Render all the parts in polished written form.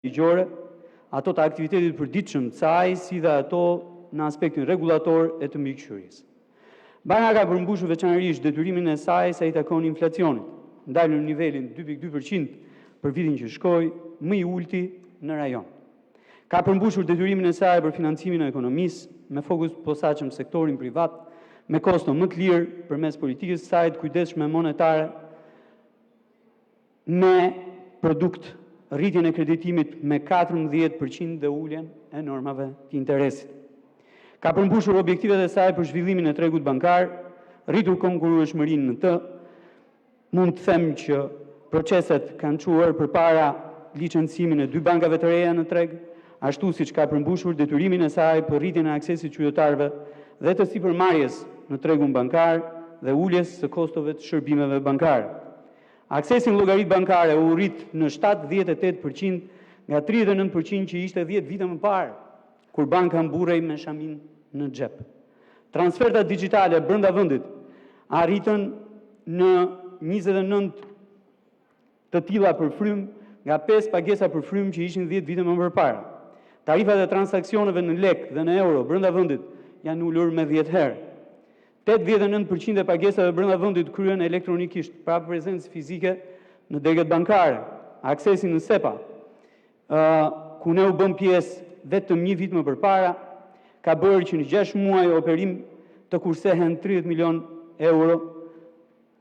ligjore, ato të aktivitetit përditshëm të saj, si dhe ato në aspektin rregullator e të mbikëqyrjes. Banka ka përmbushur veçanërisht detyrimin e saj sa i takon inflacionit, ndalë në nivelin 2.2% për vitin që shkoi, më i ulti në rajon. Ka përmbushur detyrimin e saj për financimin e ekonomisë, me fokus të posaçëm sektorin privat, me kosto më të lirë përmes politikës së saj të kujdesshme monetare, me produkt rritjen e kreditimit me 14% dhe uljen e normave të interesit. Ka përmbushur objektivet e saj për zhvillimin e tregut bankar, rritur konkurrueshmërinë në të. Mund të them që proceset kanë çuar përpara licencimin e 2 bankave të reja në treg, ashtu siç ka përmbushur detyrimin e saj për rritjen e aksesit qytetarëve dhe të sipërmarrjes në tregun bankar dhe uljes së kostove të shërbimeve bankare. Aksesi në llogaritë bankare u rrit në 78% nga 39% që ishte 10 vite më parë, kur banka mburrej me shamin në xhep. Transfertat digjitale brenda vendit arritën në 29 të tilla për frym nga 5 pagesa për frym që ishin 10 vite më përpara. Tarifat e transaksioneve në lek dhe në euro brenda vendit janë ulur me 10 herë. 89% e pagesave brenda vendit kryhen elektronikisht, pa prezencë fizike në deget bankare. Aksesi në SEPA, ku ne u bëm pjesë vetëm një vit më përpara, ka bërë që në 6 muaj operim të kursehen 30 milion euro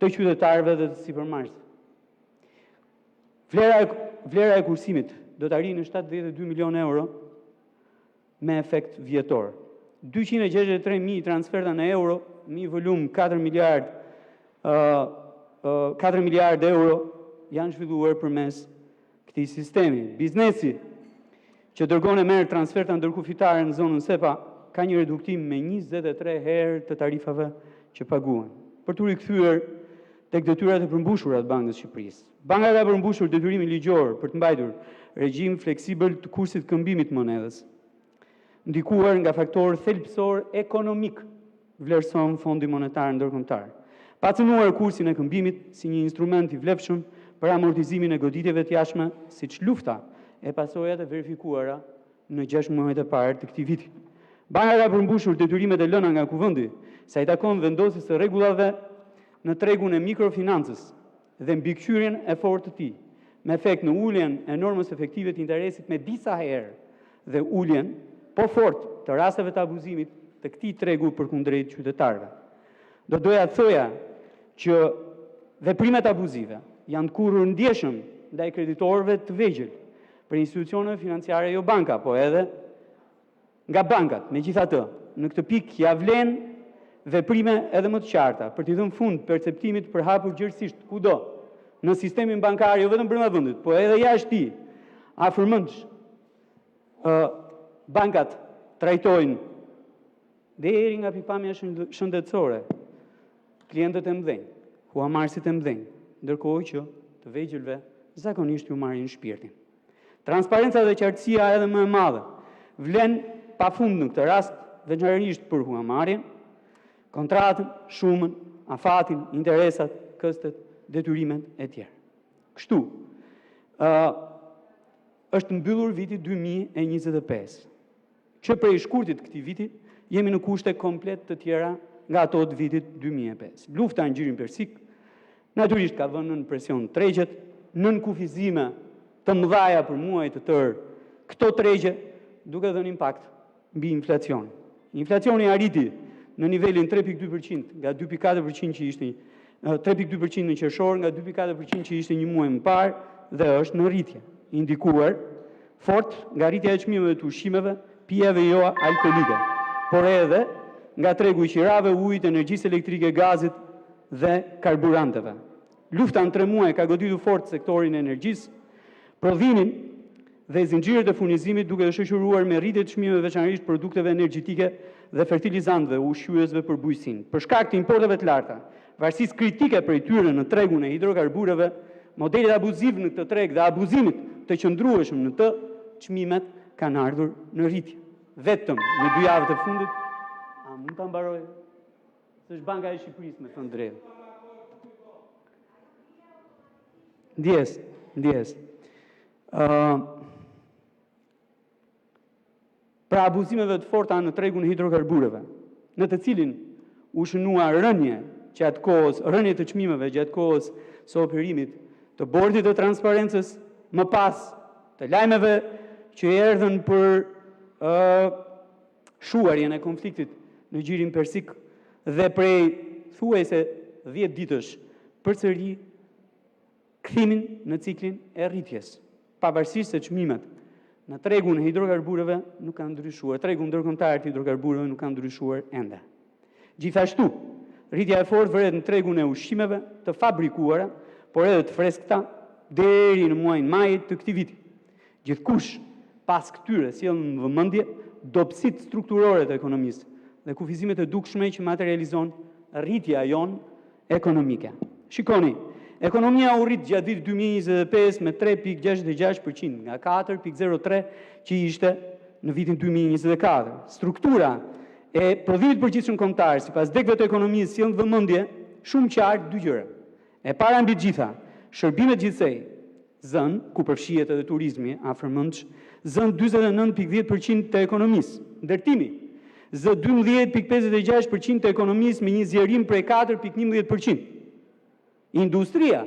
të qytetarëve dhe të sipërmarrësve. Vlera e kursimit do të arrijë në 72 milion euro me efekt vjetor. 263.000 transferta në euro, një volum 4 miliard euro janë zhvilluar përmes këtij sistemi. Biznesi që dërgon e merr transferta ndërkufitare në zonën SEPA ka një reduktim me 23 herë të tarifave që paguhen. Për të rikthyer tek detyrat e përmbushura të Bankës së Shqipërisë. Banka ka përmbushur detyrimin ligjor për të mbajtur regjim fleksibël të kursit të këmbimit monedhës, ndikuar nga faktor thelbësor ekonomik, vlerëson Fondi Monetar Ndërkombëtar. Pa cënuar kursin e këmbimit si një instrument i vlefshëm për amortizimin e goditjeve të jashtme, siç lufta e pasojat e verifikuara në 6 muajt e parë të këtij viti. Banka ka përmbushur detyrimet e lëna nga Kuvendi, sa i takon vendosjes së rregullave në tregun e mikrofinancës dhe mbikëqyrjen e fortë të tij, me efekt në uljen e normës efektive të interesit me disa herë dhe uljen po fort të rasteve të abuzimit të këtij tregu përkundrejt qytetarëve. Do doja të thoja që veprimet abuzive janë të kurrur ndjeshëm ndaj kreditorëve të vegjël për institucioneve financiare, jo banka, po edhe nga bankat. Megjithatë, në këtë pikë ja vlen veprime edhe më të qarta për t'i dhënë fund perceptimit për hapur gjërësisht kudo në sistemin bankar, jo vetëm brenda vendit, po edhe jashtë tij. Afërmendsh, bankat trajtojnë deri nga pikpamja shëndetësore klientët e mëdhenj, huamarrësit e mëdhenj, ndërkohë që të vegjëlve zakonisht ju marrin shpirtin. Transparenca dhe qartësia edhe më e madhe vlen pafund në këtë rast, veçanërisht për huamarrjen, kontratën, shumën, afatin, interesat, këstet, detyrimet e tjerë. Kështu, është mbyllur viti 2025, që prej shkurtit këtij viti jemi në kushte komplet të tjera nga ato të vitit 2005. Lufta në Gjirin Persik natyrisht ka vënë në presion tregjet, nën kufizime të mëdhaja për muaj të tërë. Këto tregje duke dhënë impakt mbi inflacionin. Inflacioni arriti në nivelin 3.2% nga 2.4% që ishte 3.2% në qershor nga 2.4% që ishte një muaj më parë dhe është në rritje, indikuar fort nga rritja e çmimeve të ushqimeve, pijeve jo alkolike, por edhe nga tregu i qirave, ujit, energjisë elektrike, gazit dhe karburanteve. Lufta në 3 muaj ka goditur fort sektorin e energjisë, prodhimin dhe zinxhirët e furnizimit duke shoqëruar me rritje të çmimeve veçanërisht produkteve energjetike dhe fertilizantëve, ushqyesve për bujqësinë. Për shkak të importeve të larta, varësisë kritike prej tyre në tregun e hidrokarbureve, modelet abuziv në këtë treg dhe abuzimit të qëndrueshëm në të, çmimet kanë ardhur në rritje. Vetëm në 2 javët e fundit, a mund ta mbaroj? S'është Banka e Shqipërisë me thënë drejtë. Ndjes. pra abuzimeve të forta në tregun e hidrokarbureve, në të cilin u shënua rënje të çmimeve gjatë kohës së operimit të bordit të transparencës, më pas të lajmeve që erdhën për shuarjen e konfliktit në Gjirin Persik dhe prej thuajse 10 ditësh përsëri kthimin në ciklin e rritjes, pavarësisht se çmimet në tregun e hidrokarbureve nuk kanë ndryshuar, tregu ndërkombëtar të hidrokarbureve nuk kanë ndryshuar ende. Gjithashtu, rritja e fortë vëret në tregun e ushqimeve të fabrikuara, por edhe të freskëta deri në muajin maj të këtij viti. Gjithkush pas këtyre sjell në vëmendje dobësitë strukturore të ekonomisë dhe kufizimet e dukshme që materializon rritja jon ekonomike. Shikoni, ekonomia u rrit gjatë vitit 2025 me 3.66% nga 4.03 që ishte në vitin 2024. Struktura e prodhimit përgjithshëm kombëtar sipas dekëve të ekonomisë sjell në vëmendje shumë qartë dy gjëra. E para mbi të gjitha, shërbimet gjithsej zën, ku përfshihet edhe turizmi, afërmendsh, zën 49.10% të ekonomisë. Ndërtimi zë 12.56% të ekonomisë me një zjerim prej 4.11%. Industria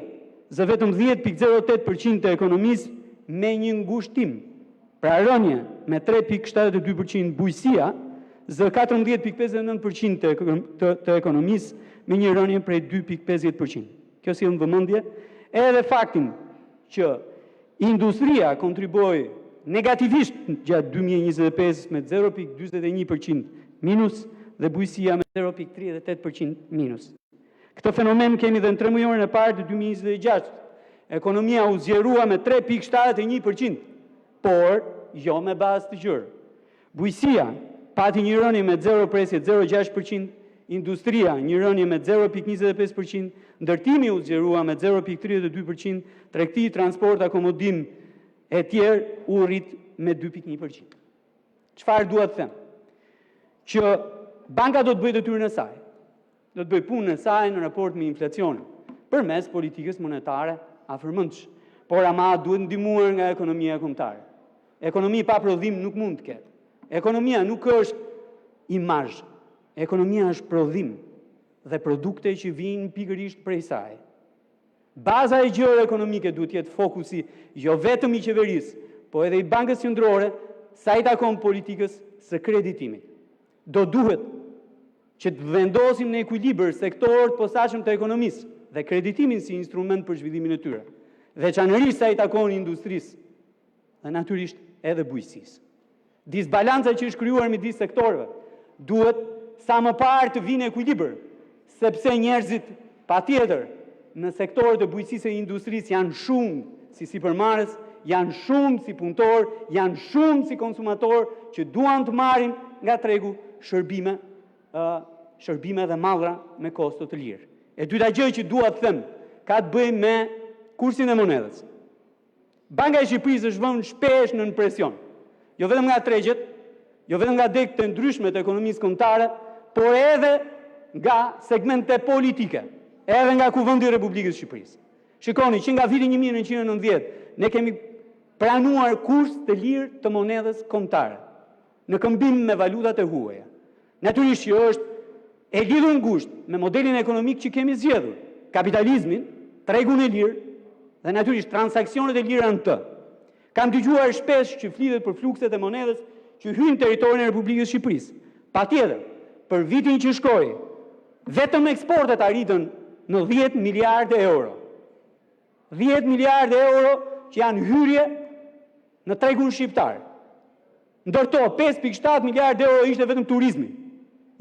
zë vetëm 10.08% të ekonomisë me një ngushtim, pra rënje me 3.72%. Bujësia zë 14.59% të ekonomisë me një rënje prej 2.50%. Kjo sjell në vëmendje edhe faktin që industria kontriboi negativisht gjatë 2025 me 0.41% minus dhe bujësia me 0.38% minus. Këtë fenomen kemi dhe në 3 mujorin e parë të 2026. Ekonomia u zgjerua me 3.71%, por jo me bazë të gjerë. Bujësia pati një rënje me 0.06%, industria një rënje me 0.25%, ndërtimi u zgjerua me 0.32%, tregti, transport, akomodim e tjerë u rrit me 2.1%. Çfarë dua të them? Që banka do të bëjë detyrën e saj. Do të bëjë punën e saj në raport me inflacionin, përmes politikës monetare afërmendsh. Por ama duhet ndihmuar nga ekonomia kombëtare. Ekonomi pa prodhim nuk mund të ketë. Ekonomia nuk është imazh. Ekonomia është prodhim dhe produkte që vijnë pikërisht prej saj. Baza e gjërave ekonomike duhet të jetë fokusi jo vetëm i qeverisë, po edhe i Bankës Qendrore sa i takon politikës së kreditimit. Do duhet që të vendosim në ekuilibër sektorët posaçëm të ekonomisë dhe kreditimin si instrument për zhvillimin e tyre, veçanërisht sa i takon industrisë dhe natyrisht edhe bujqësisë. Disbalanca që është krijuar midis sektorëve duhet sa më parë të vinë në ekuilibër, sepse njerëzit patjetër në sektorët e bujqësisë e industrisë janë shumë si sipërmarrës, janë shumë si punëtor, janë shumë si konsumator që duan të marrin nga tregu shërbime dhe mallra me kosto të lirë. E dyta gjë që dua të them ka të bëjë me kursin e monedhës. Banka e Shqipërisë është vënë shpesh në presion, jo vetëm nga tregjet, jo vetëm nga degët të ndryshme të ekonomisë kombëtare, por edhe nga segmente politike, edhe nga Kuvendi i Republikës së Shqipërisë. Shikoni që nga viti 1990 ne kemi pranuar kurs të lirë të monedhës kombëtare në këmbim me valutat e huaja. Natyrisht që është e lidhur ngushtë me modelin ekonomik që kemi zgjedhur, kapitalizmin, tregun e lirë dhe natyrisht transaksionet e lira në të. Kam dëgjuar shpesh që flitet për flukset e monedhës që hyjnë në territorin e Republikës së Shqipërisë. Patjetër, për vitin që shkoi, vetëm eksportet arritën në 10 miliardë euro. 10 miliardë euro që janë hyrje në tregun shqiptar. Ndërto 5.7 miliardë euro ishte vetëm turizmi.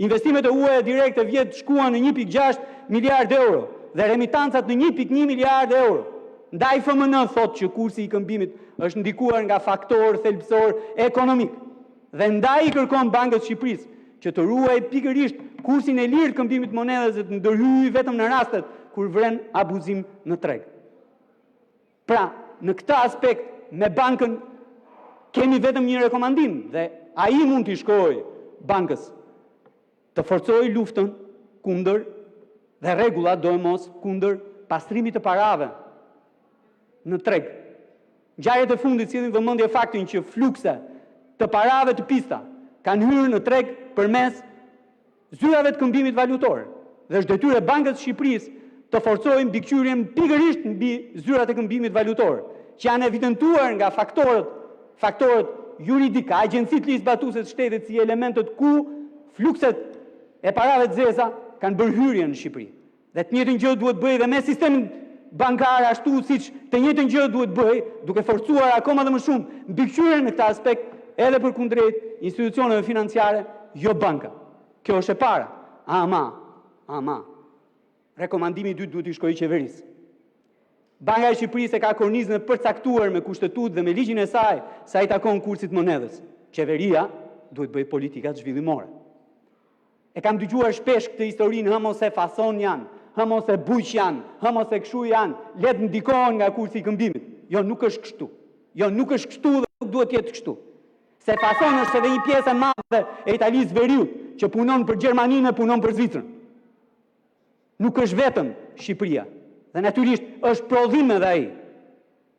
Investimet e huaja direkte vjet shkuan në 1.6 miliardë euro dhe remitancat në 1.1 miliardë euro. Ndaj FMN thotë që kursi i këmbimit është ndikuar nga faktor thelbësor ekonomik. Dhe ndaj i kërkon Bankës Shqipërisë që të ruajë pikërisht kursin e lirë të këmbimit monedhës dhe të ndërhyjë vetëm në rastet kur vren abuzim në treg. Pra, në këtë aspekt me bankën kemi vetëm një rekomandim dhe ai mund t'i shkojë bankës të forcojë luftën kundër dhe rregullat dojmos kundër pastrimit të parave në treg. Ngjarjet e fundit sillin vëmendje faktin që flukse të parave të pista kanë hyrë në treg përmes zyrave të këmbimit valutor. Dhe është detyrë e Bankës së Shqipërisë të forcojë mbikëqyrjen pikërisht mbi zyrat e këmbimit valutor, që janë evidentuar nga faktorët juridike, agjencitë ligjzbatuese të shtetit si elementët ku flukset e parave të zeza kanë bërë hyrje në Shqipëri. Dhe të njëjtën gjë duhet bëjë dhe me sistemin bankar ashtu siç të njëjtën gjë duhet bëjë, duke forcuar akoma dhe më shumë mbikëqyrjen në këtë aspekt edhe për kundrejt institucioneve financiare, jo banka. Kjo është e para. Ama. Rekomandimi i dytë duhet i shkojë qeverisë. Banka e Shqipërisë e ka kornizën e përcaktuar me kushtetutë dhe me ligjin e saj sa i takon kursit monedhës. Qeveria duhet bëjë politika zhvillimore. E kam dëgjuar shpesh këtë historinë, ose fason janë, ose bujq janë, ose kshu janë, le të ndikohen nga kursi i këmbimit. Jo, nuk është kështu. Jo, nuk është kështu dhe nuk duhet jetë kështu. Se fason është edhe një pjesë e madhe e Italisë Veriut, që punon për Gjermaninë e punon për Zvicrën. Nuk është vetëm Shqipëria. Dhe natyrisht është prodhim edhe ai.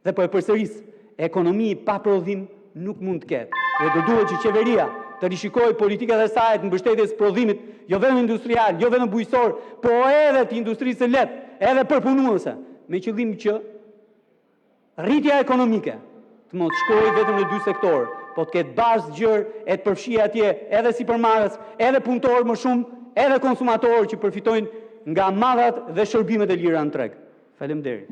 Dhe po e përsëris, ekonomi pa prodhim nuk mund të ketë. Dhe do duhet që qeveria të rishikojë politikat e saj të mbështetjes prodhimit, jo vetëm industrial, jo vetëm bujqësor, po edhe të industrisë së lehtë, edhe përpunuese, me qëllim që rritja ekonomike të mos shkojë vetëm në dy sektorë, po të ketë bazë gjërë e të përfshijë atje edhe sipërmarrës, edhe punëtorë më shumë, edhe konsumatorë që përfitojnë nga marrat dhe shërbimet e lira në treg. Faleminderit.